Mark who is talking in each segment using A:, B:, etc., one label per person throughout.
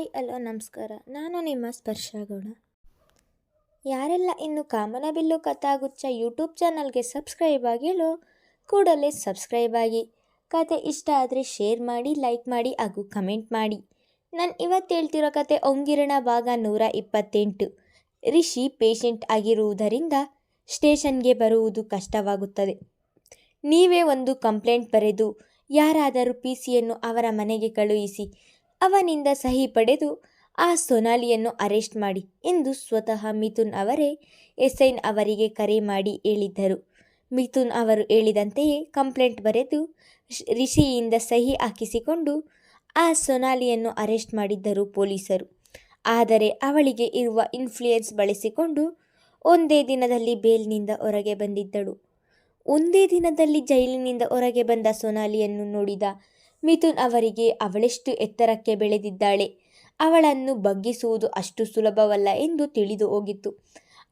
A: Hi hello ನಮಸ್ಕಾರ. ನಾನು ನಿಮ್ಮ ಸ್ಪರ್ಶಗೌಡ. ಯಾರೆಲ್ಲ ಇನ್ನು ಕಾಮನಬಿಲ್ಲು ಕಥಾಗುಚ್ಛ ಯೂಟ್ಯೂಬ್ ಚಾನಲ್ಗೆ ಸಬ್ಸ್ಕ್ರೈಬ್ ಆಗಿಲ್ಲೋ ಕೂಡಲೇ ಸಬ್ಸ್ಕ್ರೈಬ್ ಆಗಿ. ಕತೆ ಇಷ್ಟ ಆದರೆ ಶೇರ್ ಮಾಡಿ, ಲೈಕ್ ಮಾಡಿ ಹಾಗೂ ಕಮೆಂಟ್ ಮಾಡಿ. ನಾನು ಇವತ್ತು ಹೇಳ್ತಿರೋ ಕತೆ ಒಂಗಿರಣ ಭಾಗ 128. ರಿಷಿ ಪೇಷಂಟ್ ಆಗಿರುವುದರಿಂದ ಸ್ಟೇಷನ್ಗೆ ಬರುವುದು ಕಷ್ಟವಾಗುತ್ತದೆ. ನೀವೇ ಒಂದು ಕಂಪ್ಲೇಂಟ್ ಬರೆದು ಯಾರಾದರೂ ಪಿಸಿಯನ್ನು ಅವರ ಮನೆಗೆ ಕಳುಹಿಸಿ ಅವನಿಂದ ಸಹಿ ಪಡೆದು ಆ ಸೊನಾಲಿಯನ್ನು ಅರೆಸ್ಟ್ ಮಾಡಿ ಎಂದು ಸ್ವತಃ ಮಿಥುನ್ ಅವರೇ ಎಸ್ಐನ್ ಅವರಿಗೆ ಕರೆ ಮಾಡಿ ಹೇಳಿದ್ದರು. ಮಿಥುನ್ ಅವರು ಹೇಳಿದಂತೆಯೇ ಕಂಪ್ಲೇಂಟ್ ಬರೆದು ರಿಷಿಯಿಂದ ಸಹಿ ಹಾಕಿಸಿಕೊಂಡು ಆ ಸೊನಾಲಿಯನ್ನು ಅರೆಸ್ಟ್ ಮಾಡಿದ್ದರು ಪೊಲೀಸರು. ಆದರೆ ಅವಳಿಗೆ ಇರುವ ಇನ್ಫ್ಲೂಯೆನ್ಸ್ ಬಳಸಿಕೊಂಡು ಒಂದೇ ದಿನದಲ್ಲಿ ಬೇಲ್ನಿಂದ ಹೊರಗೆ ಬಂದಿದ್ದಳು. ಒಂದೇ ದಿನದಲ್ಲಿ ಜೈಲಿನಿಂದ ಹೊರಗೆ ಬಂದ ಸೊನಾಲಿಯನ್ನು ನೋಡಿದ ಮಿಥುನ್ ಅವರಿಗೆ ಅವಳೆಷ್ಟು ಎತ್ತರಕ್ಕೆ ಬೆಳೆದಿದ್ದಾಳೆ, ಅವಳನ್ನು ಬಗ್ಗಿಸುವುದು ಅಷ್ಟು ಸುಲಭವಲ್ಲ ಎಂದು ತಿಳಿದು ಹೋಗಿತ್ತು.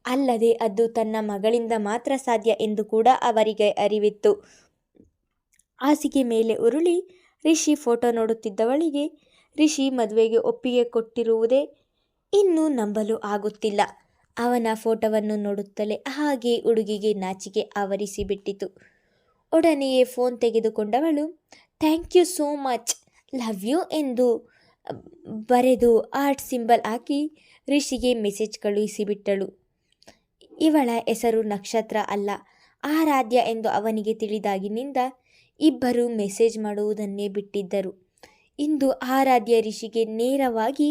A: ಅಲ್ಲದೆ ಅದು ತನ್ನ ಮಗಳಿಂದ ಮಾತ್ರ ಸಾಧ್ಯ ಎಂದು ಕೂಡ ಅವರಿಗೆ ಅರಿವಿತ್ತು. ಹಾಸಿಗೆ ಮೇಲೆ ಉರುಳಿ ರಿಷಿ ಫೋಟೋ ನೋಡುತ್ತಿದ್ದವಳಿಗೆ ರಿಷಿ ಮದುವೆಗೆ ಒಪ್ಪಿಗೆ ಕೊಟ್ಟಿರುವುದೇ ಇನ್ನೂ ನಂಬಲು ಆಗುತ್ತಿಲ್ಲ. ಅವನ ಫೋಟೋವನ್ನು ನೋಡುತ್ತಲೇ ಹಾಗೆ ಹುಡುಗಿಗೆ ನಾಚಿಕೆ ಆವರಿಸಿಬಿಟ್ಟಿತು. ಒಡನೆಯೇ ಫೋನ್ ತೆಗೆದುಕೊಂಡವಳು thank you so much, love you ಎಂದು ಬರೆದು ಹಾರ್ಟ್ ಸಿಂಬಲ್ ಹಾಕಿ ರಿಷಿಗೆ ಮೆಸೇಜ್ ಕಳುಹಿಸಿಬಿಟ್ಟಳು. ಇವಳ ಹೆಸರು ನಕ್ಷತ್ರ ಅಲ್ಲ, ಆರಾಧ್ಯ ಎಂದು ಅವನಿಗೆ ತಿಳಿದಾಗಿನಿಂದ ಇಬ್ಬರು ಮೆಸೇಜ್ ಮಾಡುವುದನ್ನೇ ಬಿಟ್ಟಿದ್ದರು. ಇಂದು ಆರಾಧ್ಯ ರಿಷಿಗೆ ನೇರವಾಗಿ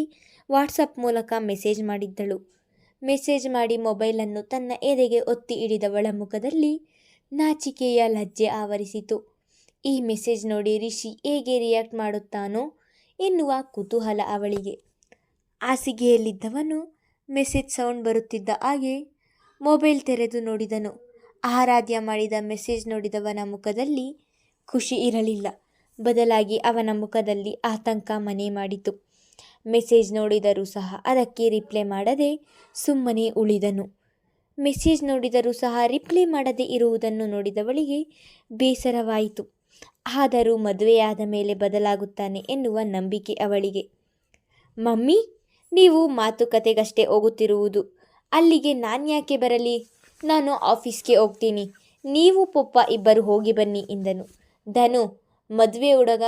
A: ವಾಟ್ಸಪ್ ಮೂಲಕ ಮೆಸೇಜ್ ಮಾಡಿದ್ದಳು. ಮೆಸೇಜ್ ಮಾಡಿ ಮೊಬೈಲನ್ನು ತನ್ನ ಎದೆಗೆ ಒತ್ತಿ ಹಿಡಿದವಳ ಮುಖದಲ್ಲಿ ನಾಚಿಕೆಯ ಲಜ್ಜೆ ಆವರಿಸಿತು. ಈ ಮೆಸೇಜ್ ನೋಡಿ ರಿಷಿ ಹೇಗೆ ರಿಯಾಕ್ಟ್ ಮಾಡುತ್ತಾನೋ ಎನ್ನುವ ಕುತೂಹಲ ಅವಳಿಗೆ. ಹಾಸಿಗೆಯಲ್ಲಿದ್ದವನು ಮೆಸೇಜ್ ಸೌಂಡ್ ಬರುತ್ತಿದ್ದ ಹಾಗೆ ಮೊಬೈಲ್ ತೆರೆದು ನೋಡಿದನು. ಆರಾಧ್ಯ ಮಾಡಿದ ಮೆಸೇಜ್ ನೋಡಿದವನ ಮುಖದಲ್ಲಿ ಖುಷಿ ಇರಲಿಲ್ಲ, ಬದಲಾಗಿ ಅವನ ಮುಖದಲ್ಲಿ ಆತಂಕ ಮನೆ ಮಾಡಿತು. ಮೆಸೇಜ್ ನೋಡಿದರೂ ಸಹ ಅದಕ್ಕೆ ರಿಪ್ಲೈ ಮಾಡದೆ ಸುಮ್ಮನೆ ಉಳಿದನು. ಮೆಸೇಜ್ ನೋಡಿದರೂ ಸಹ ರಿಪ್ಲೈ ಮಾಡದೆ ಇರುವುದನ್ನು ನೋಡಿದವಳಿಗೆ ಬೇಸರವಾಯಿತು. ಆದರೂ ಮದುವೆಯಾದ ಮೇಲೆ ಬದಲಾಗುತ್ತಾನೆ ಎನ್ನುವ ನಂಬಿಕೆ ಅವಳಿಗೆ. ಮಮ್ಮಿ, ನೀವು ಮಾತುಕತೆಗಷ್ಟೇ ಹೋಗುತ್ತಿರುವುದು, ಅಲ್ಲಿಗೆ ನಾನ್ಯಾಕೆ ಬರಲಿ? ನಾನು ಆಫೀಸ್ಗೆ ಹೋಗ್ತೀನಿ, ನೀವು ಪಪ್ಪ ಇಬ್ಬರು ಹೋಗಿ ಬನ್ನಿ ಎಂದನು. ಧನು, ಮದುವೆ ಹುಡುಗ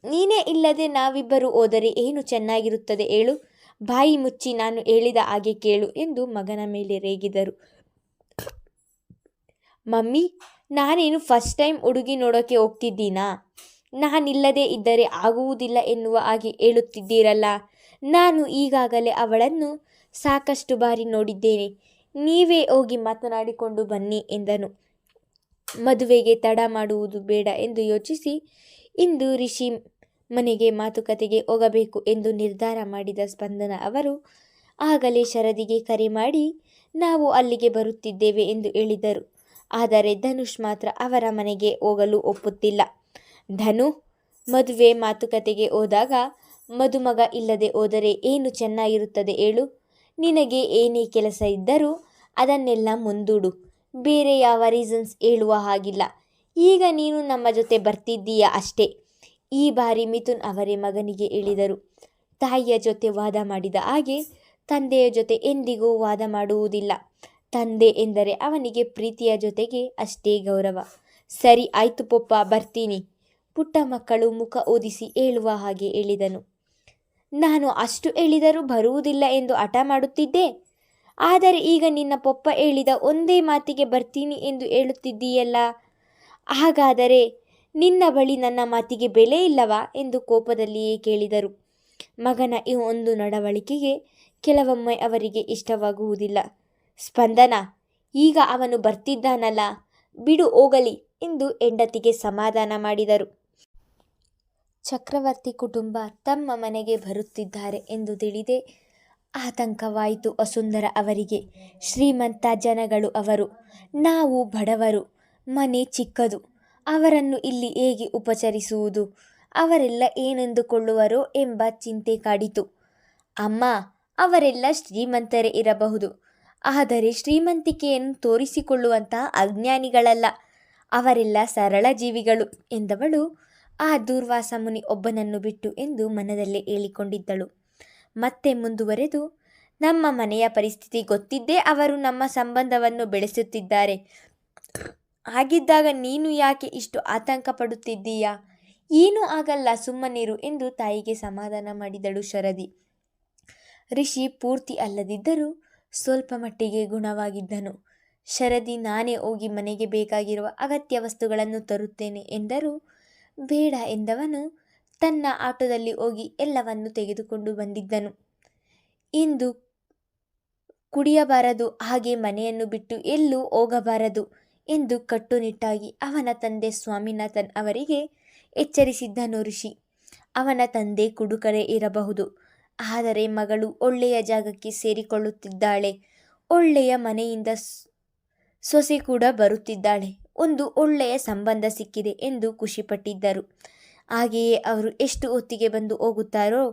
A: ನೀನೇ ಇಲ್ಲದೆ ನಾವಿಬ್ಬರು ಹೋದರೆ ಏನು ಚೆನ್ನಾಗಿರುತ್ತದೆ ಹೇಳು? ಬಾಯಿ ಮುಚ್ಚಿ ನಾನು ಹೇಳಿದ ಹಾಗೆ ಕೇಳು ಎಂದು ಮಗನ ಮೇಲೆ ರೇಗಿದರು. ಮಮ್ಮಿ, ನಾನೇನು ಫಸ್ಟ್ ಟೈಮ್ ಹುಡುಗಿ ನೋಡೋಕ್ಕೆ ಹೋಗ್ತಿದ್ದೀನಾ? ನಾನಿಲ್ಲದೆ ಇದ್ದರೆ ಆಗುವುದಿಲ್ಲ ಎನ್ನುವ ಹಾಗೆ ಹೇಳುತ್ತಿದ್ದೀರಲ್ಲ. ನಾನು ಈಗಾಗಲೇ ಅವಳನ್ನು ಸಾಕಷ್ಟು ಬಾರಿ ನೋಡಿದ್ದೇನೆ, ನೀವೇ ಹೋಗಿ ಮಾತನಾಡಿಕೊಂಡು ಬನ್ನಿ ಎಂದನು. ಮದುವೆಗೆ ತಡ ಮಾಡುವುದು ಬೇಡ ಎಂದು ಯೋಚಿಸಿ ಇಂದು ರಿಷಿ ಮನೆಗೆ ಮಾತುಕತೆಗೆ ಹೋಗಬೇಕು ಎಂದು ನಿರ್ಧಾರ ಮಾಡಿದ ಸ್ಪಂದನ ಅವರು ಆಗಲೇ ಶರದಿಗೆ ಕರೆ ಮಾಡಿ ನಾವು ಅಲ್ಲಿಗೆ ಬರುತ್ತಿದ್ದೇವೆ ಎಂದು ಹೇಳಿದರು. ಆದರೆ ಧನುಷ್ ಮಾತ್ರ ಅವರ ಮನೆಗೆ ಹೋಗಲು ಒಪ್ಪುತ್ತಿಲ್ಲ. ಧನು, ಮದುವೆ ಮಾತುಕತೆಗೆ ಹೋದಾಗ ಮದುಮಗ ಇಲ್ಲದೆ ಹೋದರೆ ಏನು ಚೆನ್ನಾಗಿರುತ್ತದೆ ಹೇಳು? ನಿನಗೆ ಏನೇ ಕೆಲಸ ಇದ್ದರೂ ಅದನ್ನೆಲ್ಲ ಮುಂದೂಡು, ಬೇರೆ ಯಾವ ರೀಸನ್ಸ್ ಹೇಳುವ ಹಾಗಿಲ್ಲ. ಈಗ ನೀನು ನಮ್ಮ ಜೊತೆ ಬರ್ತಿದ್ದೀಯಾ ಅಷ್ಟೇ. ಈ ಬಾರಿ ಮಿಥುನ್ ಅವರೇ ಮಗನಿಗೆ ಹೇಳಿದರು. ತಾಯಿಯ ಜೊತೆ ವಾದ ಮಾಡಿದ ಹಾಗೆ ತಂದೆಯ ಜೊತೆ ಎಂದಿಗೂ ವಾದ ಮಾಡುವುದಿಲ್ಲ. ತಂದೆ ಎಂದರೆ ಅವನಿಗೆ ಪ್ರೀತಿಯ ಜೊತೆಗೆ ಅಷ್ಟೇ ಗೌರವ. ಸರಿ ಆಯ್ತು ಪಪ್ಪ, ಬರ್ತೀನಿ, ಪುಟ್ಟ ಮಕ್ಕಳು ಮುಖ ಊದಿಸಿ ಹೇಳುವ ಹಾಗೆ ಹೇಳಿದನು. ನಾನು ಅಷ್ಟು ಹೇಳಿದರೂ ಬರುವುದಿಲ್ಲ ಎಂದು ಹಠ ಮಾಡುತ್ತಿದ್ದೆ, ಆದರೆ ಈಗ ನಿನ್ನ ಪಪ್ಪ ಹೇಳಿದ ಒಂದೇ ಮಾತಿಗೆ ಬರ್ತೀನಿ ಎಂದು ಹೇಳುತ್ತಿದ್ದೀಯಲ್ಲ, ಹಾಗಾದರೆ ನಿನ್ನ ಬಳಿ ನನ್ನ ಮಾತಿಗೆ ಬೆಲೆ ಇಲ್ಲವಾ ಎಂದು ಕೋಪದಲ್ಲಿಯೇ ಕೇಳಿದರು. ಮಗನ ಈ ಒಂದು ನಡವಳಿಕೆಗೆ ಕೆಲವೊಮ್ಮೆ ಅವರಿಗೆ ಇಷ್ಟವಾಗುವುದಿಲ್ಲ. ಸ್ಪಂದನ, ಈಗ ಅವನು ಬರ್ತಿದ್ದಾನಲ್ಲ, ಬಿಡು ಹೋಗಲಿ ಎಂದು ಹೆಂಡತಿಗೆ ಸಮಾಧಾನ ಮಾಡಿದರು. ಚಕ್ರವರ್ತಿ ಕುಟುಂಬ ತಮ್ಮ ಮನೆಗೆ ಬರುತ್ತಿದ್ದಾರೆ ಎಂದು ತಿಳಿದೇ ಆತಂಕವಾಯಿತು ವಸುಂಧರ ಅವರಿಗೆ. ಶ್ರೀಮಂತ ಜನಗಳು ಅವರು, ನಾವು ಬಡವರು, ಮನೆ ಚಿಕ್ಕದು, ಅವರನ್ನು ಇಲ್ಲಿ ಹೇಗೆ ಉಪಚರಿಸುವುದು? ಅವರೆಲ್ಲ ಏನೆಂದುಕೊಳ್ಳುವರೋ ಎಂಬ ಚಿಂತೆ ಕಾಡಿತು. ಅಮ್ಮ, ಅವರೆಲ್ಲ ಶ್ರೀಮಂತರೇ ಇರಬಹುದು, ಆದರೆ ಶ್ರೀಮಂತಿಕೆಯನ್ನು ತೋರಿಸಿಕೊಳ್ಳುವಂತಹ ಅಜ್ಞಾನಿಗಳಲ್ಲ, ಅವರೆಲ್ಲ ಸರಳ ಜೀವಿಗಳು ಎಂದವಳು ಆ ದೂರ್ವಾಸ ಮುನಿ ಒಬ್ಬನನ್ನು ಬಿಟ್ಟು ಎಂದು ಮನದಲ್ಲೇ ಹೇಳಿಕೊಂಡಿದ್ದಳು. ಮತ್ತೆ ಮುಂದುವರೆದು, ನಮ್ಮ ಮನೆಯ ಪರಿಸ್ಥಿತಿ ಗೊತ್ತಿದ್ದೇ ಅವರು ನಮ್ಮ ಸಂಬಂಧವನ್ನು ಬೆಳೆಸುತ್ತಿದ್ದಾರೆ. ಹಾಗಿದ್ದಾಗ ನೀನು ಯಾಕೆ ಇಷ್ಟು ಆತಂಕ ಪಡುತ್ತಿದ್ದೀಯಾ? ಏನೂ ಆಗಲ್ಲ, ಸುಮ್ಮನಿರು ಎಂದು ತಾಯಿಗೆ ಸಮಾಧಾನ ಮಾಡಿದಳು ಶರದಿ. ರಿಷಿ ಪೂರ್ತಿ ಅಲ್ಲದಿದ್ದರೂ ಸ್ವಲ್ಪ ಮಟ್ಟಿಗೆ ಗುಣವಾಗಿದ್ದನು. ಶರದಿ ನಾನೇ ಹೋಗಿ ಮನೆಗೆ ಬೇಕಾಗಿರುವ ಅಗತ್ಯ ವಸ್ತುಗಳನ್ನು ತರುತ್ತೇನೆ ಎಂದರೂ ಬೇಡ ಎಂದವನು ತನ್ನ ಆಟೋದಲ್ಲಿ ಹೋಗಿ ಎಲ್ಲವನ್ನು ತೆಗೆದುಕೊಂಡು ಬಂದಿದ್ದನು. ಇಂದು ಕುಡಿಯಬಾರದು, ಹಾಗೆ ಮನೆಯನ್ನು ಬಿಟ್ಟು ಎಲ್ಲೂ ಹೋಗಬಾರದು ಎಂದು ಕಟ್ಟುನಿಟ್ಟಾಗಿ ಅವನ ತಂದೆ ಸ್ವಾಮಿನಾಥನ್ ಅವರಿಗೆ ಎಚ್ಚರಿಸಿದ್ದನು ರಿಷಿ. ಅವನ ತಂದೆ ಕುಡುಕರೇ ಇರಬಹುದು, ಆದರೆ ಮಗಳು ಒಳ್ಳೆಯ ಜಾಗಕ್ಕೆ ಸೇರಿಕೊಳ್ಳುತ್ತಿದ್ದಾಳೆ, ಒಳ್ಳೆಯ ಮನೆಯಿಂದ ಸೊಸೆ ಕೂಡ ಬರುತ್ತಿದ್ದಾಳೆ, ಒಂದು ಒಳ್ಳೆಯ ಸಂಬಂಧ ಸಿಕ್ಕಿದೆ ಎಂದು ಖುಷಿಪಟ್ಟಿದ್ದರು. ಹಾಗೆಯೇ ಅವರು ಎಷ್ಟು ಹೊತ್ತಿಗೆ ಬಂದು ಹೋಗುತ್ತಾರೋ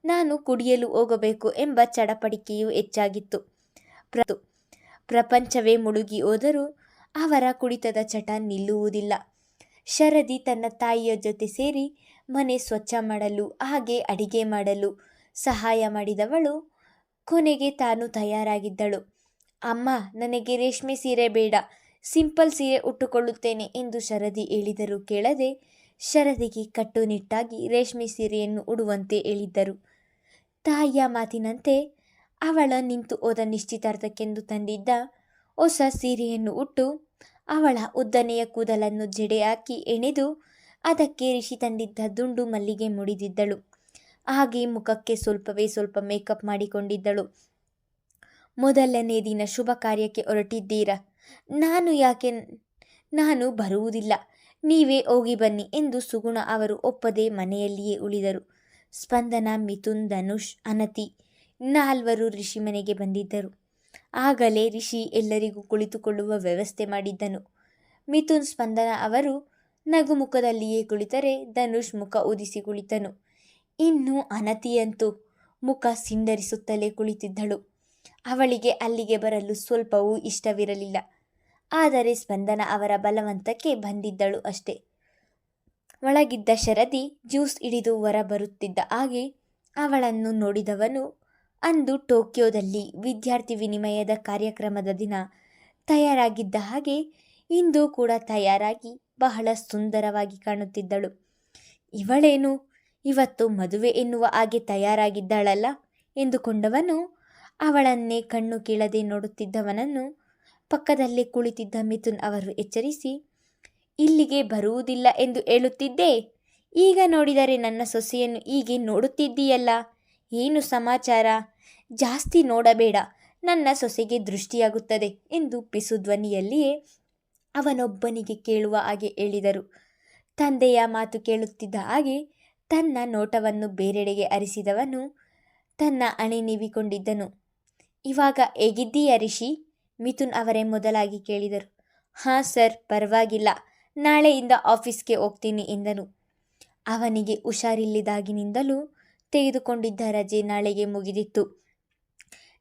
A: ನಾನು ಕುಡಿಯಲು ಹೋಗಬೇಕು ಎಂಬ ಚಡಪಡಿಕೆಯೂ ಹೆಚ್ಚಾಗಿತ್ತು. ಪ್ರಪಂಚವೇ ಮುಳುಗಿ ಹೋದರೂ ಅವರ ಕುಡಿತದ ಚಟ ನಿಲ್ಲುವುದಿಲ್ಲ. ಶರದಿ ತನ್ನ ತಾಯಿಯ ಜೊತೆ ಸೇರಿ ಮನೆ ಸ್ವಚ್ಛ ಮಾಡಲು ಹಾಗೆ ಅಡಿಗೆ ಮಾಡಲು ಸಹಾಯ ಮಾಡಿದವಳು ಕೊನೆಗೆ ತಾನು ತಯಾರಾಗಿದ್ದಳು. ಅಮ್ಮ, ನನಗೆ ರೇಷ್ಮೆ ಸೀರೆ ಬೇಡ, ಸಿಂಪಲ್ ಸೀರೆ ಉಟ್ಟುಕೊಳ್ಳುತ್ತೇನೆ ಎಂದು ಶರದಿ ಹೇಳಿದರೂ ಕೇಳದೆ ಶರದಿಗೆ ಕಟ್ಟುನಿಟ್ಟಾಗಿ ರೇಷ್ಮೆ ಸೀರೆಯನ್ನು ಉಡುವಂತೆ ಹೇಳಿದ್ದರು. ತಾಯಿಯ ಮಾತಿನಂತೆ ಅವಳ ನಿಂತು ಹೋದ ನಿಶ್ಚಿತಾರ್ಥಕ್ಕೆಂದು ತಂದಿದ್ದ ಹೊಸ ಸೀರೆಯನ್ನು ಉಟ್ಟು ಅವಳ ಉದ್ದನೆಯ ಕೂದಲನ್ನು ಜಡೆ ಹಾಕಿ ಎಣೆದು ಅದಕ್ಕೆ ರಿಷಿ ತಂದಿದ್ದ ದುಂಡು ಮಲ್ಲಿಗೆ ಮುಡಿದಿದ್ದಳು. ಹಾಗೆ ಮುಖಕ್ಕೆ ಸ್ವಲ್ಪವೇ ಸ್ವಲ್ಪ ಮೇಕಪ್ ಮಾಡಿಕೊಂಡಿದ್ದಳು. ಮೊದಲನೇ ದಿನ ಶುಭ ಕಾರ್ಯಕ್ಕೆ ಹೊರಟಿದ್ದೀರಾ? ನಾನು ಬರುವುದಿಲ್ಲ, ನೀವೇ ಹೋಗಿ ಬನ್ನಿ ಎಂದು ಸುಗುಣ ಅವರು ಒಪ್ಪದೆ ಮನೆಯಲ್ಲಿಯೇ ಉಳಿದರು. ಸ್ಪಂದನ, ಮಿಥುನ್, ಧನುಷ್, ಅನತಿ 4 ರಿಷಿ ಮನೆಗೆ ಬಂದಿದ್ದರು. ಆಗಲೇ ರಿಷಿ ಎಲ್ಲರಿಗೂ ಕುಳಿತುಕೊಳ್ಳುವ ವ್ಯವಸ್ಥೆ ಮಾಡಿದ್ದನು. ಮಿಥುನ್ ಸ್ಪಂದನ ಅವರು ನಗುಮುಖದಲ್ಲಿಯೇ ಕುಳಿತರೆ ಧನುಷ್ ಮುಖ ಊದಿಸಿ ಕುಳಿತನು. ಇನ್ನು ಅನತಿಯಂತೂ ಮುಖ ಸಿಂಡರಿಸುತ್ತಲೇ ಕುಳಿತಿದ್ದಳು. ಅವಳಿಗೆ ಅಲ್ಲಿಗೆ ಬರಲು ಸ್ವಲ್ಪವೂ ಇಷ್ಟವಿರಲಿಲ್ಲ. ಆದರೆ ಸ್ಪಂದನ ಅವರ ಬಲವಂತಕ್ಕೆ ಬಂದಿದ್ದಳು ಅಷ್ಟೇ. ಒಳಗಿದ್ದ ಶರದಿ ಜ್ಯೂಸ್ ಹಿಡಿದು ಹೊರ ಬರುತ್ತಿದ್ದ ಹಾಗೆ ಅವಳನ್ನು ನೋಡಿದವನು ಅಂದು ಟೋಕಿಯೋದಲ್ಲಿ ವಿದ್ಯಾರ್ಥಿ ವಿನಿಮಯದ ಕಾರ್ಯಕ್ರಮದ ದಿನ ತಯಾರಾಗಿದ್ದ ಹಾಗೆ ಇಂದು ಕೂಡ ತಯಾರಾಗಿ ಬಹಳ ಸುಂದರವಾಗಿ ಕಾಣುತ್ತಿದ್ದಳು. ಇವಳೇನು ಇವತ್ತು ಮದುವೆ ಎನ್ನುವ ಹಾಗೆ ತಯಾರಾಗಿದ್ದಾಳಲ್ಲ ಎಂದುಕೊಂಡವನು ಅವಳನ್ನೇ ಕಣ್ಣು ಕೀಳದೆ ನೋಡುತ್ತಿದ್ದವನನ್ನು ಪಕ್ಕದಲ್ಲೇ ಕುಳಿತಿದ್ದ ಮಿಥುನ್ ಅವರು ಎಚ್ಚರಿಸಿ, ಇಲ್ಲಿಗೆ ಬರುವುದಿಲ್ಲ ಎಂದು ಹೇಳುತ್ತಿದ್ದೆ, ಈಗ ನೋಡಿದರೆ ನನ್ನ ಸೊಸೆಯನ್ನು ಹೀಗೆ ನೋಡುತ್ತಿದ್ದೀಯಲ್ಲ, ಏನು ಸಮಾಚಾರ? ಜಾಸ್ತಿ ನೋಡಬೇಡ, ನನ್ನ ಸೊಸೆಗೆ ದೃಷ್ಟಿಯಾಗುತ್ತದೆ ಎಂದು ಪಿಸು ಧ್ವನಿಯಲ್ಲಿಯೇ ಅವನೊಬ್ಬನಿಗೆ ಕೇಳುವ ಹಾಗೆ ಹೇಳಿದರು. ತಂದೆಯ ಮಾತು ಕೇಳುತ್ತಿದ್ದ ಹಾಗೆ ತನ್ನ ನೋಟವನ್ನು ಬೇರೆಡೆಗೆ ಹರಿಸಿದವನು ತನ್ನ ಹಣೆ ನೀವಿಕೊಂಡಿದ್ದನು. ಇವಾಗ ಹೇಗಿದ್ದೀಯ ರಿಷಿ? ಮಿಥುನ್ ಅವರೇ ಮೊದಲಾಗಿ ಕೇಳಿದರು. ಹಾಂ ಸರ್, ಪರವಾಗಿಲ್ಲ, ನಾಳೆಯಿಂದ ಆಫೀಸ್ಗೆ ಹೋಗ್ತೀನಿ ಎಂದನು. ಅವನಿಗೆ ಹುಷಾರಿಲ್ಲದಾಗಿನಿಂದಲೂ ತೆಗೆದುಕೊಂಡಿದ್ದ ರಜೆ ನಾಳೆಗೆ ಮುಗಿದಿತ್ತು.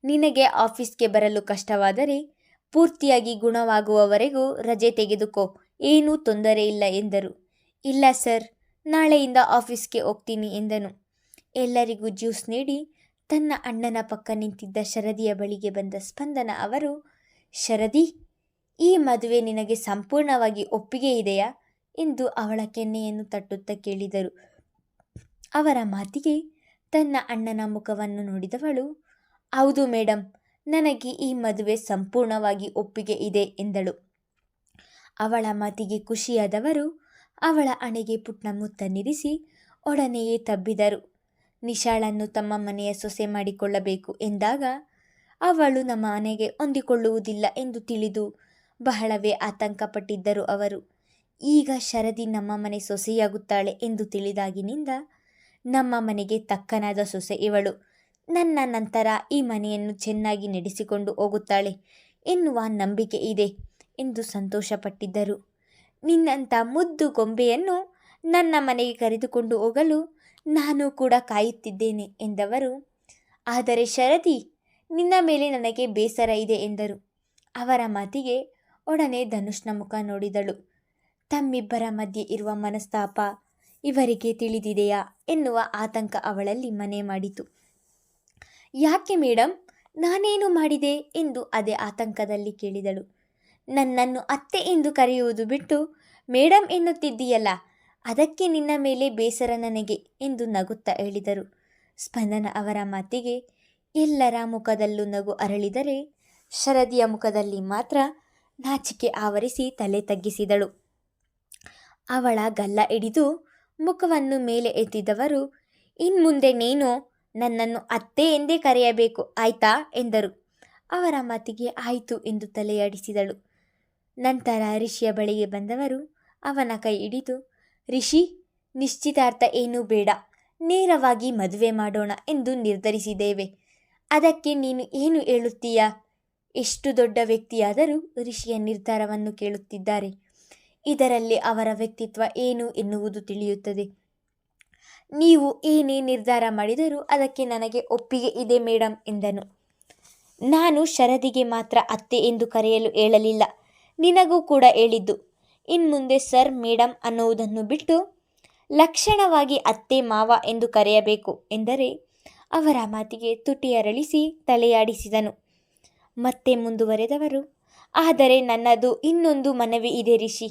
A: ನಿನಗೆ ಆಫೀಸ್ಗೆ ಬರಲು ಕಷ್ಟವಾದರೆ ಪೂರ್ತಿಯಾಗಿ ಗುಣವಾಗುವವರೆಗೂ ರಜೆ ತೆಗೆದುಕೋ, ಏನೂ ತೊಂದರೆ ಇಲ್ಲ ಎಂದರು. ಇಲ್ಲ ಸರ್, ನಾಳೆಯಿಂದ ಆಫೀಸ್ಗೆ ಹೋಗ್ತೀನಿ ಎಂದನು. ಎಲ್ಲರಿಗೂ ಜ್ಯೂಸ್ ನೀಡಿ ತನ್ನ ಅಣ್ಣನ ಪಕ್ಕ ನಿಂತಿದ್ದ ಶರದಿಯ ಬಳಿಗೆ ಬಂದ ಸ್ಪಂದನ ಅವರು, ಶರದಿ, ಈ ಮದುವೆ ನಿನಗೆ ಸಂಪೂರ್ಣವಾಗಿ ಒಪ್ಪಿಗೆ ಇದೆಯಾ ಎಂದು ಅವಳ ಕೆನ್ನೆಯನ್ನು ತಟ್ಟುತ್ತಾ ಕೇಳಿದರು. ಅವರ ಮಾತಿಗೆ ತನ್ನ ಅಣ್ಣನ ಮುಖವನ್ನು ನೋಡಿದವಳು, ಹೌದು ಮೇಡಮ್, ನನಗೆ ಈ ಮದುವೆ ಸಂಪೂರ್ಣವಾಗಿ ಒಪ್ಪಿಗೆ ಇದೆ ಎಂದಳು. ಅವಳ ಮಾತಿಗೆ ಖುಷಿಯಾದವರು ಅವಳ ಹಣೆಗೆ ಪುಟ್ಟ ಮುತ್ತನ್ನಿರಿಸಿ ಒಡನೆಯೇ ತಬ್ಬಿದರು. ನಿಶಾಳನ್ನು ತಮ್ಮ ಮನೆಯ ಸೊಸೆ ಮಾಡಿಕೊಳ್ಳಬೇಕು ಎಂದಾಗ ಅವಳು ನಮ್ಮ ಮನೆಗೆ ಹೊಂದಿಕೊಳ್ಳುವುದಿಲ್ಲ ಎಂದು ತಿಳಿದು ಬಹಳವೇ ಆತಂಕಪಟ್ಟಿದ್ದರು ಅವರು. ಈಗ ಶರದಿ ನಮ್ಮ ಮನೆ ಸೊಸೆಯಾಗುತ್ತಾಳೆ ಎಂದು ತಿಳಿದಾಗಿನಿಂದ ನಮ್ಮ ಮನೆಗೆ ತಕ್ಕನಾದ ಸೊಸೆ ಇವಳು, ನನ್ನ ನಂತರ ಈ ಮನೆಯನ್ನು ಚೆನ್ನಾಗಿ ನಡೆಸಿಕೊಂಡು ಹೋಗುತ್ತಾಳೆ ಎನ್ನುವ ನಂಬಿಕೆ ಇದೆ ಎಂದು ಸಂತೋಷಪಟ್ಟಿದ್ದರು. ನಿನ್ನಂಥ ಮುದ್ದು ಗೊಂಬೆಯನ್ನು ನನ್ನ ಮನೆಗೆ ಕರೆದುಕೊಂಡು ಹೋಗಲು ನಾನು ಕೂಡ ಕಾಯುತ್ತಿದ್ದೇನೆ ಎಂದವರು. ಆದರೆ ಶರದಿ, ನಿನ್ನ ಮೇಲೆ ನನಗೆ ಬೇಸರ ಇದೆ ಎಂದರು. ಅವರ ಮಾತಿಗೆ ಒಡನೆ ಧನುಷ್ನ ಮುಖ ನೋಡಿದಳು. ತಮ್ಮಿಬ್ಬರ ಮಧ್ಯೆ ಇರುವ ಮನಸ್ತಾಪ ಇವರಿಗೆ ತಿಳಿದಿದೆಯಾ ಎನ್ನುವ ಆತಂಕ ಅವಳಲ್ಲಿ ಮನೆ ಮಾಡಿತು. ಯಾಕೆ ಮೇಡಮ್, ನಾನೇನು ಮಾಡಿದೆ ಎಂದು ಅದೇ ಆತಂಕದಲ್ಲಿ ಕೇಳಿದಳು. ನನ್ನನ್ನು ಅತ್ತೆ ಎಂದು ಕರೆಯುವುದು ಬಿಟ್ಟು ಮೇಡಮ್ ಎನ್ನುತ್ತಿದ್ದೀಯಲ್ಲ, ಅದಕ್ಕೆ ನಿನ್ನ ಮೇಲೆ ಬೇಸರ ನನಗೆ ಎಂದು ನಗುತ್ತಾ ಹೇಳಿದರು. ಸ್ಪಂದನ ಅವರ ಮಾತಿಗೆ ಎಲ್ಲರ ಮುಖದಲ್ಲೂ ನಗು ಅರಳಿದರೆ ಶರದಿಯ ಮುಖದಲ್ಲಿ ಮಾತ್ರ ನಾಚಿಕೆ ಆವರಿಸಿ ತಲೆ ತಗ್ಗಿಸಿದಳು. ಅವಳ ಗಲ್ಲ ಹಿಡಿದು ಮುಖವನ್ನು ಮೇಲೆ ಎತ್ತಿದವರು, ಇನ್ಮುಂದೆ ನೀನು ನನ್ನನ್ನು ಅತ್ತೆ ಎಂದೇ ಕರೆಯಬೇಕು ಆಯ್ತಾ ಎಂದರು. ಅವರ ಮಾತಿಗೆ ಆಯಿತು ಎಂದು ತಲೆಯಾಡಿಸಿದಳು. ನಂತರ ರಿಷಿಯ ಬಳಿಗೆ ಬಂದವರು ಅವನ ಕೈ ಹಿಡಿದು, ರಿಷಿ, ನಿಶ್ಚಿತಾರ್ಥ ಏನೂ ಬೇಡ, ನೇರವಾಗಿ ಮದುವೆ ಮಾಡೋಣ ಎಂದು ನಿರ್ಧರಿಸಿದ್ದೇವೆ. ಅದಕ್ಕೆ ನೀನು ಏನು ಹೇಳುತ್ತೀಯಾ? ಎಷ್ಟು ದೊಡ್ಡ ವ್ಯಕ್ತಿಯಾದರೂ ರಿಷಿಯ ನಿರ್ಧಾರವನ್ನು ಕೇಳುತ್ತಿದ್ದಾರೆ. ಇದರಲ್ಲಿ ಅವರ ವ್ಯಕ್ತಿತ್ವ ಏನು ಎನ್ನುವುದು ತಿಳಿಯುತ್ತದೆ. ನೀವು ಏನೇ ನಿರ್ಧಾರ ಮಾಡಿದರೂ ಅದಕ್ಕೆ ನನಗೆ ಒಪ್ಪಿಗೆ ಇದೆ ಮೇಡಮ್ ಎಂದನು. ನಾನು ಶರದಿಗೆ ಮಾತ್ರ ಅತ್ತೆ ಎಂದು ಕರೆಯಲು ಹೇಳಲಿಲ್ಲ, ನಿನಗೂ ಕೂಡ ಹೇಳಿದ್ದು. ಇನ್ಮುಂದೆ ಸರ್ ಮೇಡಮ್ ಅನ್ನುವುದನ್ನು ಬಿಟ್ಟು ಲಕ್ಷಣವಾಗಿ ಅತ್ತೆ ಮಾವ ಎಂದು ಕರೆಯಬೇಕು ಎಂದರೆ ಅವರ ಮಾತಿಗೆ ತುಟಿಯರಳಿಸಿ ತಲೆಯಾಡಿಸಿದನು. ಮತ್ತೆ ಮುಂದುವರೆದವರು, ಆದರೆ ನನ್ನದು ಇನ್ನೊಂದು ಮನವಿ ಇದೆ ರಿಷಿ,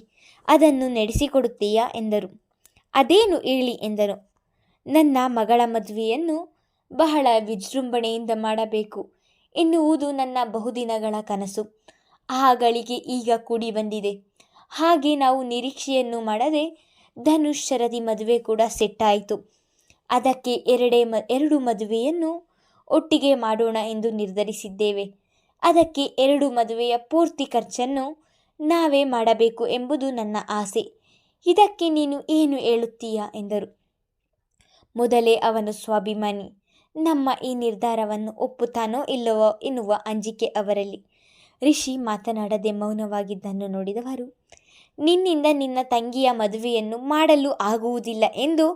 A: ಅದನ್ನು ನಡೆಸಿಕೊಡುತ್ತೀಯಾ ಎಂದರು. ಅದೇನು ಹೇಳಿ ಎಂದನು. ನನ್ನ ಮಗಳ ಮದುವೆಯನ್ನು ಬಹಳ ವಿಜೃಂಭಣೆಯಿಂದ ಮಾಡಬೇಕು ಎನ್ನುವುದು ನನ್ನ ಬಹುದಿನಗಳ ಕನಸು. ಆ ಗಳಿಗೆ ಈಗ ಕೂಡಿ ಬಂದಿದೆ. ಹಾಗೆ ನಾವು ನಿರೀಕ್ಷೆಯನ್ನು ಮಾಡದೆ ಧನುಷ್ ಶರದಿ ಮದುವೆ ಕೂಡ ಸೆಟ್ ಆಯಿತು. ಅದಕ್ಕೆ ಎರಡು ಮದುವೆಯನ್ನು ಒಟ್ಟಿಗೆ ಮಾಡೋಣ ಎಂದು ನಿರ್ಧರಿಸಿದ್ದೇವೆ. ಅದಕ್ಕೆ 2 ಮದುವೆಯ ಪೂರ್ತಿ ಖರ್ಚನ್ನು ನಾವೇ ಮಾಡಬೇಕು ಎಂಬುದು ನನ್ನ ಆಸೆ. ಇದಕ್ಕೆ ನೀನು ಏನು ಹೇಳುತ್ತೀಯಾ ಎಂದರು. ಮೊದಲೇ ಅವನು ಸ್ವಾಭಿಮಾನಿ. ನಮ್ಮ ಈ ನಿರ್ಧಾರವನ್ನು ಒಪ್ಪುತ್ತಾನೋ ಇಲ್ಲವೋ ಎನ್ನುವ ಅಂಜಿಕೆ ಅವರಲ್ಲಿ. ರಿಷಿ ಮಾತನಾಡದೆ ಮೌನವಾಗಿದ್ದನ್ನು ನೋಡಿದವರು, ನಿನ್ನಿಂದ ನಿನ್ನ ತಂಗಿಯ ಮದುವೆಯನ್ನು ಮಾಡಲು ಆಗುವುದಿಲ್ಲ ಎಂದು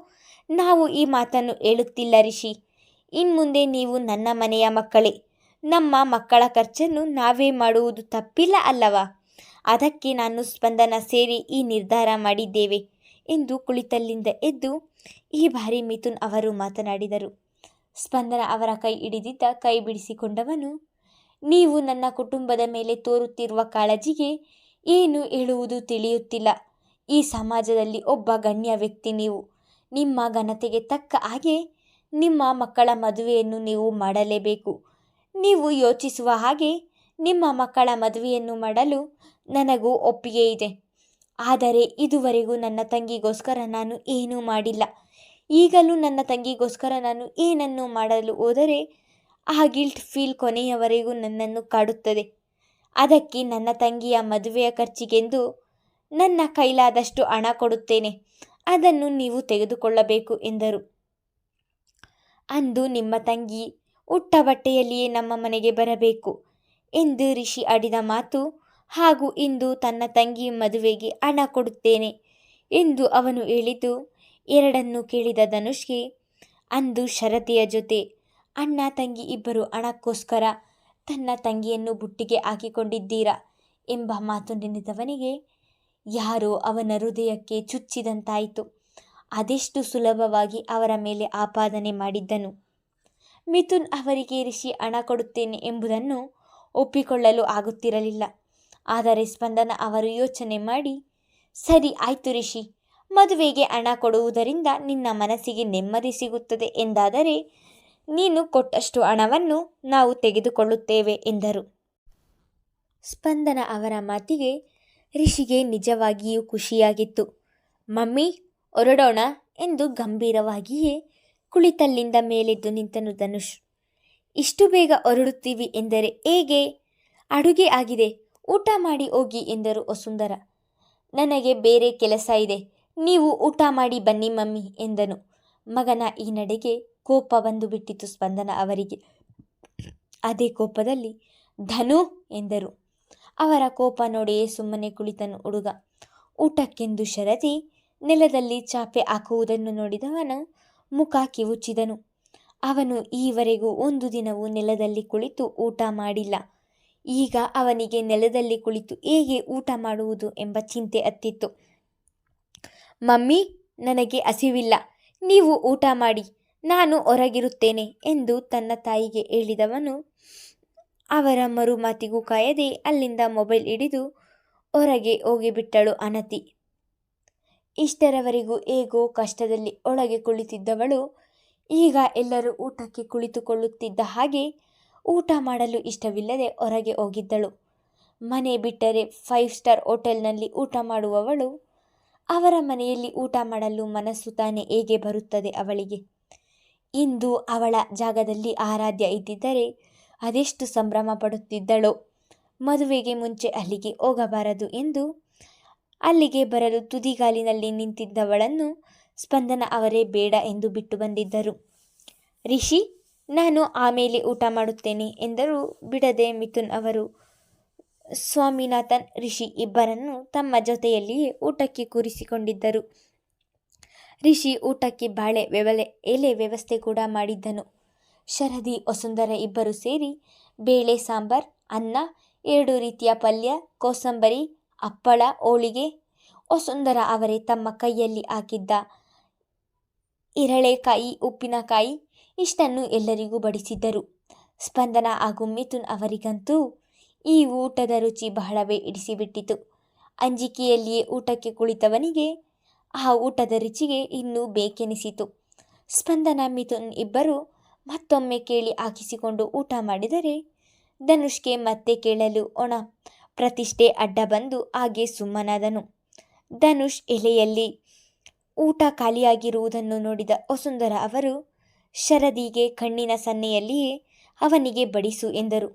A: ನಾವು ಈ ಮಾತನ್ನು ಹೇಳುತ್ತಿಲ್ಲ ರಿಷಿ. ಇನ್ಮುಂದೆ ನೀವು ನನ್ನ ಮನೆಯ ಮಕ್ಕಳೇ. ನಮ್ಮ ಮಕ್ಕಳ ಖರ್ಚನ್ನು ನಾವೇ ಮಾಡುವುದು ತಪ್ಪಿಲ್ಲ ಅಲ್ಲವಾ? ಅದಕ್ಕೆ ನಾನು ಸ್ಪಂದನ ಸೇರಿ ಈ ನಿರ್ಧಾರ ಮಾಡಿದ್ದೇವೆ ಎಂದು ಕುಳಿತಲ್ಲಿಂದ ಎದ್ದು ಈ ಬಾರಿ ಮಿಥುನ್ ಅವರು ಮಾತನಾಡಿದರು. ಸ್ಪಂದನ ಅವರ ಕೈ ಹಿಡಿದಿದ್ದ ಕೈ ಬಿಡಿಸಿಕೊಂಡವನು, ನೀವು ನನ್ನ ಕುಟುಂಬದ ಮೇಲೆ ತೋರುತ್ತಿರುವ ಕಾಳಜಿಗೆ ಏನು ಹೇಳುವುದು ತಿಳಿಯುತ್ತಿಲ್ಲ. ಈ ಸಮಾಜದಲ್ಲಿ ಒಬ್ಬ ಗಣ್ಯ ವ್ಯಕ್ತಿ ನೀವು. ನಿಮ್ಮ ಘನತೆಗೆ ತಕ್ಕ ಹಾಗೆ ನಿಮ್ಮ ಮಕ್ಕಳ ಮದುವೆಯನ್ನು ನೀವು ಮಾಡಲೇಬೇಕು. ನೀವು ಯೋಚಿಸುವ ಹಾಗೆ ನಿಮ್ಮ ಮಕ್ಕಳ ಮದುವೆಯನ್ನು ಮಾಡಲು ನನಗೂ ಒಪ್ಪಿಗೆ ಇದೆ. ಆದರೆ ಇದುವರೆಗೂ ನನ್ನ ತಂಗಿಗೋಸ್ಕರ ನಾನು ಏನೂ ಮಾಡಿಲ್ಲ. ಈಗಲೂ ನನ್ನ ತಂಗಿಗೋಸ್ಕರ ನಾನು ಏನನ್ನು ಮಾಡಲು ಹೋದರೆ ಆ ಗಿಲ್ಟ್ ಫೀಲ್ ಕೊನೆಯವರೆಗೂ ನನ್ನನ್ನು ಕಾಡುತ್ತದೆ. ಅದಕ್ಕೆ ನನ್ನ ತಂಗಿಯ ಮದುವೆಯ ಖರ್ಚಿಗೆಂದು ನನ್ನ ಕೈಲಾದಷ್ಟು ಹಣ ಕೊಡುತ್ತೇನೆ. ಅದನ್ನು ನೀವು ತೆಗೆದುಕೊಳ್ಳಬೇಕು ಎಂದರು. ಅಂದು ನಿಮ್ಮ ತಂಗಿ ಉಟ್ಟ ಬಟ್ಟೆಯಲ್ಲಿಯೇ ನಮ್ಮ ಮನೆಗೆ ಬರಬೇಕು ಎಂದು ರಿಷಿ ಆಡಿದ ಮಾತು, ಹಾಗೂ ಇಂದು ತನ್ನ ತಂಗಿ ಮದುವೆಗೆ ಹಣ ಕೊಡುತ್ತೇನೆ ಎಂದು ಅವನು ಹೇಳಿದ್ದು ಎರಡನ್ನೂ ಕೇಳಿದ ಧನುಷ್ಗೆ, ಅಂದು ಶರತಿಯ ಜೊತೆ ಅಣ್ಣ ತಂಗಿ ಇಬ್ಬರು ಹಣಕ್ಕೋಸ್ಕರ ತನ್ನ ತಂಗಿಯನ್ನು ಬುಟ್ಟಿಗೆ ಹಾಕಿಕೊಂಡಿದ್ದೀರಾ ಎಂಬ ಮಾತು ನೆನೆದವನಿಗೆ ಯಾರೋ ಅವನ ಹೃದಯಕ್ಕೆ ಚುಚ್ಚಿದಂತಾಯಿತು. ಅದೆಷ್ಟು ಸುಲಭವಾಗಿ ಅವರ ಮೇಲೆ ಆಪಾದನೆ ಮಾಡಿದ್ದನು. ಮಿಥುನ್ ಅವರಿಗೆ ರಿಷಿ ಹಣ ಕೊಡುತ್ತೇನೆ ಎಂಬುದನ್ನು ಒಪ್ಪಿಕೊಳ್ಳಲು ಆಗುತ್ತಿರಲಿಲ್ಲ. ಆದರೆ ಸ್ಪಂದನ ಅವರು ಯೋಚನೆ ಮಾಡಿ, ಸರಿ ಆಯ್ತು ರಿಷಿ, ಮದುವೆಗೆ ಹಣ ಕೊಡುವುದರಿಂದ ನಿನ್ನ ಮನಸ್ಸಿಗೆ ನೆಮ್ಮದಿ ಸಿಗುತ್ತದೆ ಎಂದಾದರೆ ನೀನು ಕೊಟ್ಟಷ್ಟು ಹಣವನ್ನು ನಾವು ತೆಗೆದುಕೊಳ್ಳುತ್ತೇವೆ ಎಂದರು. ಸ್ಪಂದನ ಅವರ ಮಾತಿಗೆ ರಿಷಿಗೆ ನಿಜವಾಗಿಯೂ ಖುಷಿಯಾಗಿತ್ತು. ಮಮ್ಮಿ, ಹೊರಡೋಣ ಎಂದು ಗಂಭೀರವಾಗಿಯೇ ಕುಳಿತಲ್ಲಿಂದ ಮೇಲೆದ್ದು ನಿಂತನು ಧನುಷ್. ಇಷ್ಟು ಬೇಗ ಹೊರಡುತ್ತೀವಿ ಎಂದರೆ ಹೇಗೆ? ಅಡುಗೆ ಆಗಿದೆ, ಊಟ ಮಾಡಿ ಹೋಗಿ ಎಂದರು ವಸುಂಧರ. ನನಗೆ ಬೇರೆ ಕೆಲಸ ಇದೆ, ನೀವು ಊಟ ಮಾಡಿ ಬನ್ನಿ ಮಮ್ಮಿ ಎಂದನು. ಮಗನ ಈ ನಡೆಗೆ ಕೋಪ ಬಂದು ಬಿಟ್ಟಿತು ಸ್ಪಂದನ ಅವರಿಗೆ. ಅದೇ ಕೋಪದಲ್ಲಿ ಧನು ಎಂದರು. ಅವರ ಕೋಪ ನೋಡಿಯೇ ಸುಮ್ಮನೆ ಕುಳಿತನು ಹುಡುಗ. ಊಟಕ್ಕೆಂದು ಶರತಿ ನೆಲದಲ್ಲಿ ಚಾಪೆ ಹಾಕುವುದನ್ನು ನೋಡಿದವನು ಮುಖ ಕಿವುಚಿದನು. ಅವನು ಈವರೆಗೂ ಒಂದು ದಿನವೂ ನೆಲದಲ್ಲಿ ಕುಳಿತು ಊಟ ಮಾಡಿಲ್ಲ. ಈಗ ಅವನಿಗೆ ನೆಲದಲ್ಲಿ ಕುಳಿತು ಹೇಗೆ ಊಟ ಮಾಡುವುದು ಎಂಬ ಚಿಂತೆ ಹತ್ತಿತ್ತು. ಮಮ್ಮಿ, ನನಗೆ ಹಸಿವಿಲ್ಲ, ನೀವು ಊಟ ಮಾಡಿ, ನಾನು ಹೊರಗಿರುತ್ತೇನೆ ಎಂದು ತನ್ನ ತಾಯಿಗೆ ಹೇಳಿದವನು ಅವರ ಮರು ಮಾತಿಗೂ ಕಾಯದೆ ಅಲ್ಲಿಂದ ಮೊಬೈಲ್ ಹಿಡಿದು ಹೊರಗೆ ಹೋಗಿಬಿಟ್ಟಳು ಅನತಿ. ಇಷ್ಟರವರೆಗೂ ಹೇಗೋ ಕಷ್ಟದಲ್ಲಿ ಒಳಗೆ ಕುಳಿತಿದ್ದವಳು ಈಗ ಎಲ್ಲರೂ ಊಟಕ್ಕೆ ಕುಳಿತುಕೊಳ್ಳುತ್ತಿದ್ದ ಹಾಗೆ ಊಟ ಮಾಡಲು ಇಷ್ಟವಿಲ್ಲದೆ ಹೊರಗೆ ಹೋಗಿದ್ದಳು. ಮನೆ ಬಿಟ್ಟರೆ 5 ಸ್ಟಾರ್ ಹೋಟೆಲ್ನಲ್ಲಿ ಊಟ ಮಾಡುವವಳು ಅವರ ಮನೆಯಲ್ಲಿ ಊಟ ಮಾಡಲು ಮನಸ್ಸು ತಾನೇ ಹೇಗೆ ಬರುತ್ತದೆ ಅವಳಿಗೆ? ಇಂದು ಅವಳ ಜಾಗದಲ್ಲಿ ಆರಾಧ್ಯ ಇದ್ದಿದ್ದರೆ ಅದೆಷ್ಟು ಸಂಭ್ರಮ ಪಡುತ್ತಿದ್ದಳೋ. ಮದುವೆಗೆ ಮುಂಚೆ ಅಲ್ಲಿಗೆ ಹೋಗಬಾರದು ಎಂದು ಅಲ್ಲಿಗೆ ಬರಲು ತುದಿಗಾಲಿನಲ್ಲಿ ನಿಂತಿದ್ದವಳನ್ನು ಸ್ಪಂದನ ಅವರೇ ಬೇಡ ಎಂದು ಬಿಟ್ಟು ಬಂದಿದ್ದರು. ರಿಷಿ, ನಾನು ಆಮೇಲೆ ಊಟ ಮಾಡುತ್ತೇನೆ ಎಂದರೂ ಬಿಡದೆ ಮಿಥುನ್ ಅವರು ಸ್ವಾಮಿನಾಥನ್, ರಿಷಿ ಇಬ್ಬರನ್ನು ತಮ್ಮ ಜೊತೆಯಲ್ಲಿಯೇ ಊಟಕ್ಕೆ ಕೂರಿಸಿಕೊಂಡಿದ್ದರು. ರಿಷಿ ಊಟಕ್ಕೆ ಬಾಳೆ ಎಲೆ ವ್ಯವಸ್ಥೆ ಕೂಡ ಮಾಡಿದ್ದನು. ಶರದಿ, ವಸುಂಧರ ಇಬ್ಬರು ಸೇರಿ ಬೇಳೆ ಸಾಂಬಾರ್, ಅನ್ನ, 2 ರೀತಿಯ ಪಲ್ಯ, ಕೋಸಂಬರಿ, ಹಪ್ಪಳ, ಹೋಳಿಗೆ, ವಸುಂಧರ ಅವರೇ ತಮ್ಮ ಕೈಯಲ್ಲಿ ಹಾಕಿದ್ದ ಇರಳೆಕಾಯಿ, ಉಪ್ಪಿನಕಾಯಿ ಇಷ್ಟನ್ನು ಎಲ್ಲರಿಗೂ ಬಡಿಸಿದ್ದರು. ಸ್ಪಂದನ ಹಾಗೂ ಮಿಥುನ್ ಅವರಿಗಂತೂ ಈ ಊಟದ ರುಚಿ ಬಹಳವೇ ಇಡಿಸಿಬಿಟ್ಟಿತು. ಅಂಜಿಕೆಯಲ್ಲಿಯೇ ಊಟಕ್ಕೆ ಕುಳಿತವನಿಗೆ ಆ ಊಟದ ರುಚಿಗೆ ಇನ್ನೂ ಬೇಕೆನಿಸಿತು. ಸ್ಪಂದನ, ಮಿಥುನ್ ಇಬ್ಬರು ಮತ್ತೊಮ್ಮೆ ಕೇಳಿ ಹಾಕಿಸಿಕೊಂಡು ಊಟ ಮಾಡಿದರೆ ಧನುಷ್ಗೆ ಮತ್ತೆ ಕೇಳಲು ಒಣ ಪ್ರತಿಷ್ಠೆ ಅಡ್ಡ ಬಂದು ಹಾಗೆ ಸುಮ್ಮನಾದನು. ಧನುಷ್ ಎಲೆಯಲ್ಲಿ ಊಟ ಖಾಲಿಯಾಗಿರುವುದನ್ನು ನೋಡಿದ ವಸುಂಧರ ಅವರು ಶರದಿಗೆ ಕಣ್ಣಿನ ಸನ್ನೆಯಲ್ಲಿಯೇ ಅವನಿಗೆ ಬಡಿಸು ಎಂದರು.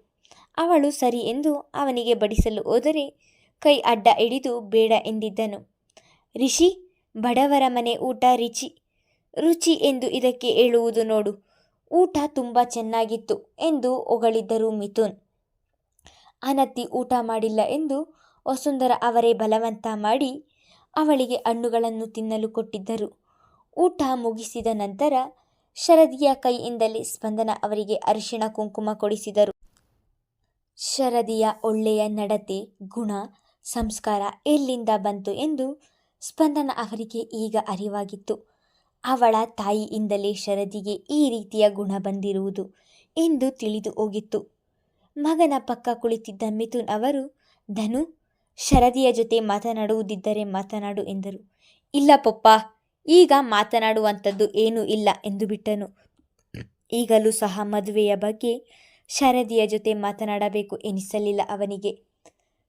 A: ಅವಳು ಸರಿ ಎಂದು ಅವನಿಗೆ ಬಡಿಸಲು ಹೋದರೆ ಕೈ ಅಡ್ಡ ಹಿಡಿದು ಬೇಡ ಎಂದಿದ್ದನು. ರಿಷಿ, ಬಡವರ ಮನೆ ಊಟ ರುಚಿ ಎಂದು ಇದಕ್ಕೆ ಹೇಳುವುದು ನೋಡು. ಊಟ ತುಂಬ ಚೆನ್ನಾಗಿತ್ತು ಎಂದು ಹೊಗಳಿದ್ದರು ಮಿಥುನ್. ಅನತಿ ಊಟ ಮಾಡಿಲ್ಲ ಎಂದು ವಸುಂಧರ ಅವರೇ ಬಲವಂತ ಮಾಡಿ ಅವಳಿಗೆ ಹಣ್ಣುಗಳನ್ನು ತಿನ್ನಲು ಕೊಟ್ಟಿದ್ದರು. ಊಟ ಮುಗಿಸಿದ ನಂತರ ಶರದಿಯ ಕೈಯಿಂದಲೇ ಸ್ಪಂದನ ಅವರಿಗೆ ಅರಿಶಿಣ ಕುಂಕುಮ ಕೊಡಿಸಿದರು. ಶರದಿಯ ಒಳ್ಳೆಯ ನಡತೆ, ಗುಣ, ಸಂಸ್ಕಾರ ಎಲ್ಲಿಂದ ಬಂತು ಎಂದು ಸ್ಪಂದನ ಅವರಿಗೆ ಈಗ ಅರಿವಾಗಿತ್ತು. ಅವಳ ತಾಯಿಯಿಂದಲೇ ಶರದಿಗೆ ಈ ರೀತಿಯ ಗುಣ ಬಂದಿರುವುದು ಎಂದು ತಿಳಿದು ಹೋಗಿತ್ತು. ಮಗನ ಪಕ್ಕ ಕುಳಿತಿದ್ದ ಮಿಥುನ್ ಅವರು, ಧನು, ಶರದಿಯ ಜೊತೆ ಮಾತನಾಡುವುದಿದ್ದರೆ ಮಾತನಾಡು ಎಂದರು. ಇಲ್ಲ ಪಪ್ಪ, ಈಗ ಮಾತನಾಡುವಂಥದ್ದು ಏನೂ ಇಲ್ಲ ಎಂದು ಬಿಟ್ಟನು. ಈಗಲೂ ಸಹ ಮದುವೆಯ ಬಗ್ಗೆ ಶರದಿಯ ಜೊತೆ ಮಾತನಾಡಬೇಕು ಎನಿಸಲಿಲ್ಲ ಅವನಿಗೆ.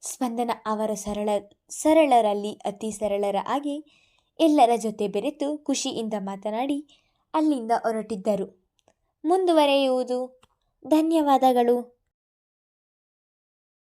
A: ಸ್ಪಂದನ ಅವರ ಸರಳರಲ್ಲಿ ಅತಿ ಸರಳರ ಹಾಗೆ ಎಲ್ಲರ ಜೊತೆ ಬೆರೆತು ಖುಷಿಯಿಂದ ಮಾತನಾಡಿ ಅಲ್ಲಿಂದ ಹೊರಟಿದ್ದರು. ಮುಂದುವರೆಯುವುದು. ಧನ್ಯವಾದಗಳು.